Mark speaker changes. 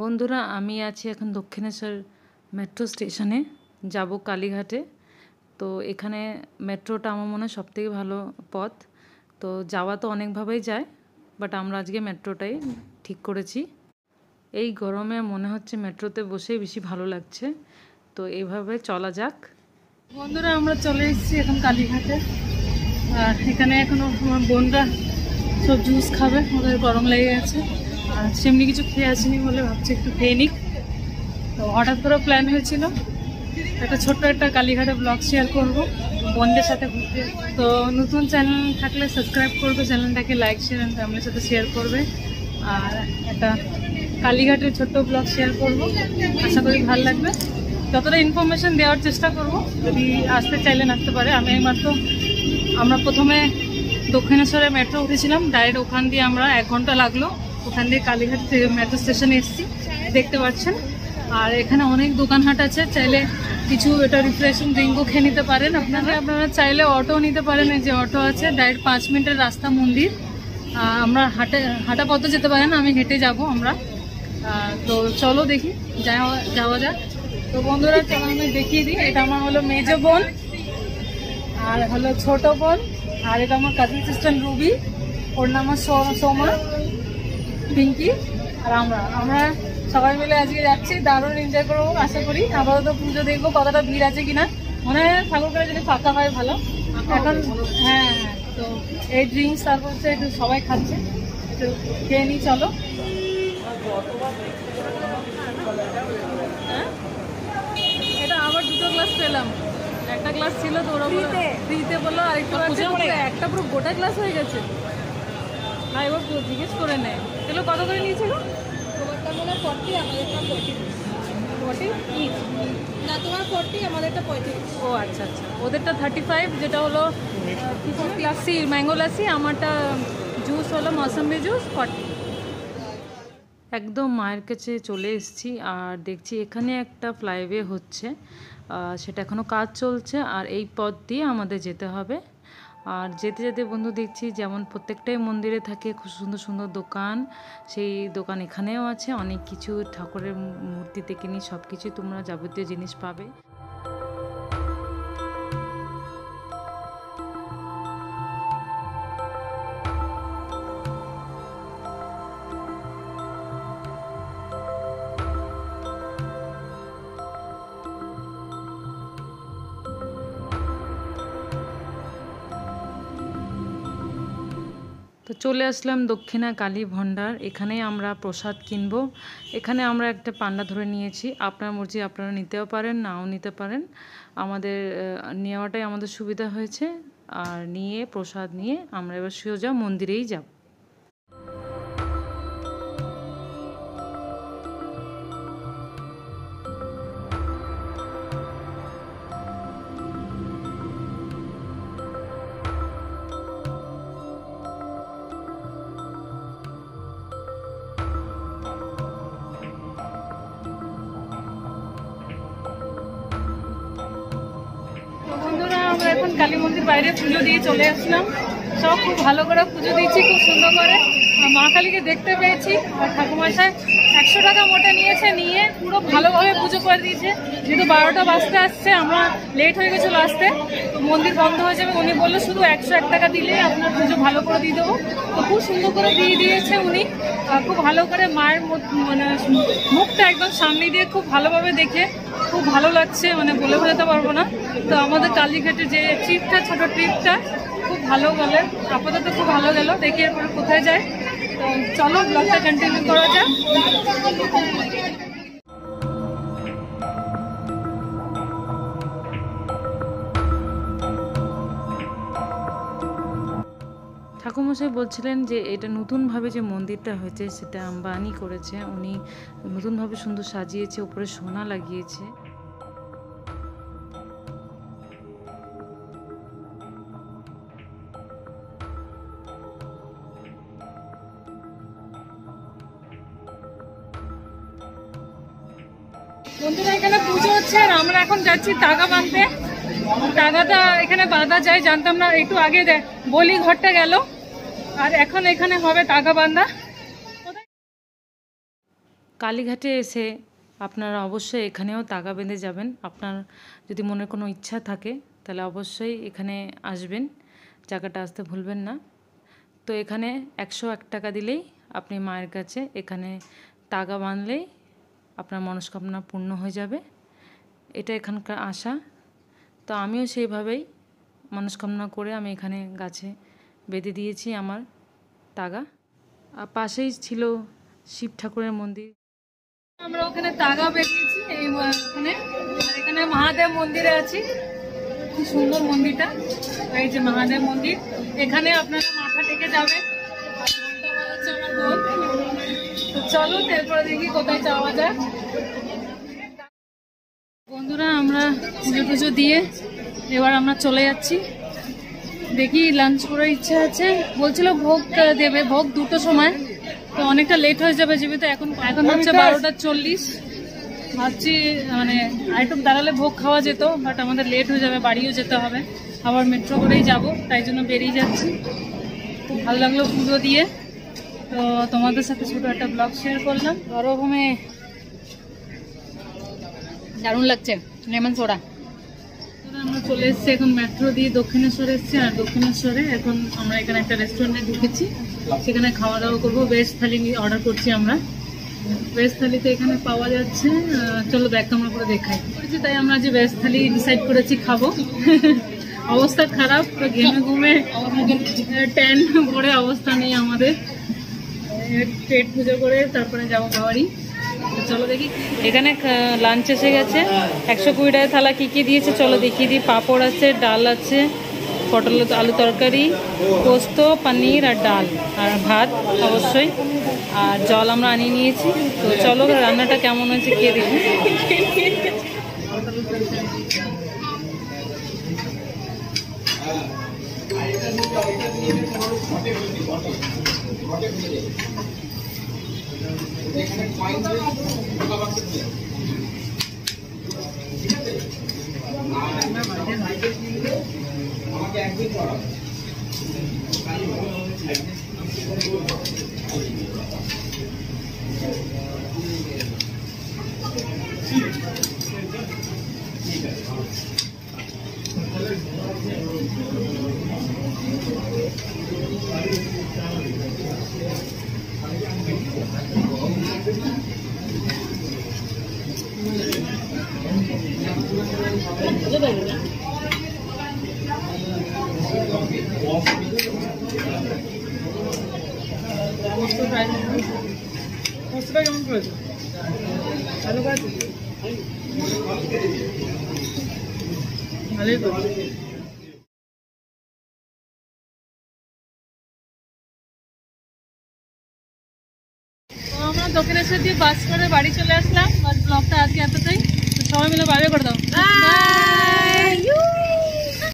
Speaker 1: বন্ধুরা আমি আছি এখন দক্ষিণেশ্বর মেট্রো স্টেশনে যাব কালীঘাটে। তো এখানে মেট্রোটা আমার মনে হয় সবথেকে ভালো পথ। তো যাওয়া তো অনেকভাবেই যায়, বাট আমরা আজকে মেট্রোটাই ঠিক করেছি। এই গরমে মনে হচ্ছে মেট্রোতে বসেই বেশি ভালো লাগছে, তো এইভাবে চলা যাক। বন্ধুরা আমরা চলে এসেছি এখন কালীঘাটে। আর এখানে এখনো আমার বোনরা সব জুস খাবে, ওদের গরম লেগে গেছে। আর সেমনি কিছু খেয়ে আসিনি বলে ভাবছি একটু খেয়ে নিক। তো হঠাৎ করে প্ল্যান হয়েছিল একটা ছোট্ট একটা কালীঘাটে ব্লগ শেয়ার করবো বোনদের সাথে ঘুরতে। তো নতুন চ্যানেল থাকলে সাবস্ক্রাইব করবে, চ্যানেলটাকে লাইক শেয়ার অ্যান্ড ফ্যামিলির সাথে শেয়ার করবে। আর একটা কালীঘাটের ছোট্ট ব্লগ শেয়ার করবো, আশা করি ভালো লাগবে। যতটা ইনফরমেশন দেওয়ার চেষ্টা করব, যদি আসতে চাইলে আসতে পারে। আমরা প্রথমে দক্ষিণেশ্বরে মেট্রো উঠেছিলাম, ডাইরেক্ট ওখান দিয়ে আমরা 1 ঘন্টা লাগলো, ওখান দিয়ে কালীঘাট মেট্রো স্টেশনে এসেছি, দেখতে পাচ্ছেন। আর এখানে অনেক দোকানহাট আছে, চাইলে কিছু এটা রিফ্রেশিং ড্রিঙ্কও খেয়ে নিতে পারেন। আপনারা চাইলে অটো নিতে পারেন, এই যে অটো আছে, ডাইরেক্ট 5 মিনিটের রাস্তা মন্দির। আমরা হাঁটা পথে যেতে পারেন, আমি হেঁটে যাব আমরা। তো চলো দেখি যাওয়া যাক। তো বন্ধুরা চলো আমি দেখিয়ে দিই, এটা আমার হলো মেজো বোন, আর হলো ছোট বোন, আর এটা আমার কাজিন সিস্টার রুবি, ওর নাম সোমা, পিঙ্কি। আর আমরা সবাই মিলে আজকে যাচ্ছি, দারুণ এনজয় করবো আশা করি। আপাতত পুজো দেখবো কতটা ভিড় আছে কিনা, মনে হয় ঠাকুর করে যদি ফাঁকা হয় ভালো। এখন হ্যাঁ, তো এই ড্রিঙ্কস তারপর হচ্ছে একটু সবাই খাচ্ছে, তো খেয়ে নিই চলো। এটা আবার 2টো গ্লাস পেলাম, একটা গ্লাস ছিল তো ওরা ফ্রিতে বললো, আরেকটু একটা পুরো গোটা গ্লাস হয়ে গেছে। না এবার জিজ্ঞেস করে নেয়, এগুলো কত করে নিয়েছিল?
Speaker 2: তোমারটা মনে হয় 40, আমাদেরটা 40 ইচ। না তোমার 40, আমাদেরটা 35।
Speaker 1: ও আচ্ছা আচ্ছা, ওদেরটা 35, যেটা হলো লাসি, ম্যাঙ্গো লাসি, আমারটা জুস হলো মৌসম্বি জুস 40। একদম মায়ের কাছে চলে এসেছি, আর দেখছি এখানে একটা ফ্লাইওয়ে হচ্ছে, সেটা এখনও কাজ চলছে, আর এই পথ দিয়ে আমাদের যেতে হবে। আর যেতে যেতে বন্ধু দেখছি যেমন প্রত্যেকটাই মন্দিরে থাকে খুব সুন্দর সুন্দর দোকান, সেই দোকান এখানেও আছে। অনেক কিছু ঠাকুরের মূর্তি থেকে নিয়ে সব কিছুই তোমরা যাবতীয় জিনিস পাবে। তো চলে আসলাম দক্ষিণা কালী ভাণ্ডার, এখানেই আমরা প্রসাদ কিনবো। এখানে আমরা একটা পান্ডা ধরে নিয়েছি, আপনার মর্জি আপনারা নিতেও পারেন, নাও নিতে পারেন। আমাদের নেওয়াটাই আমাদের সুবিধা হয়েছে। আর নিয়ে প্রসাদ নিয়ে আমরা এবার সোজা মন্দিরেই যাব। বন্ধুরা আমরা এখন কালী মন্দির বাইরে পুজো দিয়ে চলে আসলাম, সব খুব ভালো করে পুজো দিয়েছি, খুব সুন্দর করে মা কালীকে দেখতে পেয়েছি। আর ঠাকুরমশাই 100 টাকা মোটা নিয়েছে, নিয়ে পুরো ভালোভাবে পুজো করে দিয়েছে। যেহেতু 12টা বাজতে আসছে, আমরা লেট হয়ে গেছিলো আসতে, মন্দির বন্ধ হয়ে যাবে, উনি বললো শুধু 101 টাকা দিলে আপনার পুজো ভালো করে দিয়ে দেবো। তো খুব সুন্দর করে দিয়ে দিয়েছে উনি, খুব ভালো করে মায়ের মানে মুখটা একদম সামনে দিয়ে খুব ভালোভাবে দেখে খুব ভালো লাগছে, মানে বলে বোঝাতে পারবো না। তো আমাদের কালীঘাটে যে ট্রিপটা, ছোট ট্রিপটা খুব ভালো গেল, আপাতত খুব ভালো গেল। দেখি এরপরে কোথায় যায়, তো চলো ব্লগটা কন্টিনিউ করা যাক। ঠাকুরমশাই বলছিলেন যে এটা নতুনভাবে যে মন্দিরটা হয়েছে সেটা আম্বানি করেছে, উনি নতুনভাবে সুন্দর সাজিয়েছে, উপরে সোনা লাগিয়েছে। বন্ধুরা এখানে পুজো হচ্ছে, আর আমরা এখন যাচ্ছি টাকা বাঁধতে। টাকাটা এখানে বাঁধা যায় জানতাম না, একটু আগে বলি ঘরটা গেল, আর এখন এখানে হবে টাকা বাঁধা। কালীঘাটে এসে আপনারা অবশ্যই এখানেও তাগা বেঁধে যাবেন। আপনার যদি মনের কোনো ইচ্ছা থাকে তাহলে অবশ্যই এখানে আসবেন, জায়গাটা আসতে ভুলবেন না। তো এখানে 101 টাকা দিলেই আপনি মায়ের কাছে এখানে তাগা বাঁধলেই আপনার মনস্কামনা পূর্ণ হয়ে যাবে, এটা এখানকার আশা। তো আমিও সেইভাবেই মনস্কামনা করে আমি এখানে গাছে বেঁধে দিয়েছি আমার তাগা। আর পাশেই ছিল শিব ঠাকুরের মন্দির।
Speaker 2: আমরা ওখানে তাগা বেঁধেছি এখানে, আর এখানে মহাদেব মন্দিরে আছি। কি সুন্দর মন্দিরটা, এই যে মহাদেব মন্দির। এখানে আপনারা মাথা টেকে যাবেন। আর ঘন্টা বাজাচ্ছে আমার বোন। তো চলো এরপরে দেখি কোথায় যাওয়া যায়। বন্ধুরা, আমরা পুজো টুজো দিয়ে এবার আমরা চলে যাচ্ছি। দেখি লাঞ্চ করার ইচ্ছা আছে, বলছিল ভোগ দেবে, ভোগ 2টোর সময়। তো অনেকটা লেট হয়ে যাবে যেহেতু এখন হচ্ছে 12:40। ভাবছি মানে আরেকটু দাঁড়ালে ভোগ খাওয়া যেত, বাট আমাদের লেট হয়ে যাবে, বাড়িও যেতে হবে, আবার মেট্রো করেই যাব, তাই জন্য বেরিয়ে যাচ্ছি। খুব ভালো লাগলো পুজো দিয়ে। তো তোমাদের সাথে ছোটো একটা ব্লগ শেয়ার করলাম। গরমে দারুণ লাগছে, লেমন সোডা। আমরা চলে এসেছি এখন মেট্রো দিয়ে দক্ষিণেশ্বর এসেছি। আর দক্ষিণেশ্বরে এখন আমরা এখানে একটা রেস্টুরেন্টে ঢুকেছি, সেখানে খাওয়া দাওয়া করবো। ভেজ থালি অর্ডার করছি আমরা। ভেজ থালিতে এখানে পাওয়া যাচ্ছে, চলো ব্যাক ক্যামেরা করে দেখাই করেছি, তাই আমরা যে ভেজ থালি ডিসাইড করেছি খাবো। অবস্থা খারাপ, ঘেমে ঘুমে ট্যান পরে অবস্থা নেই আমাদের। পেট পুজো করে তারপরে যাবো বাড়ি। চলো দেখি। এখানে লাঞ্চ এসে গেছে, 120 টাকা থালা। কি কি দিয়েছে চলো দেখিয়ে দিই। পাঁপড় আছে, ডাল আছে, পটল আলু তরকারি, পোস্ত, পনির আর ডাল আর ভাত অবশ্যই, আর জল আমরা আনিয়ে নিয়েছি। তো চলো রান্নাটা কেমন হয়েছে খেয়ে দেখি। কেমন করেছে? ভালো করেছে, ভালোই করেছে। আমরা দক্ষিণেশ্বর দিয়ে বাস করে বাড়ি চলে আসলাম। ব্লগটা আজকে এতটাই। সবাই মিলে বাইরে করে দাও।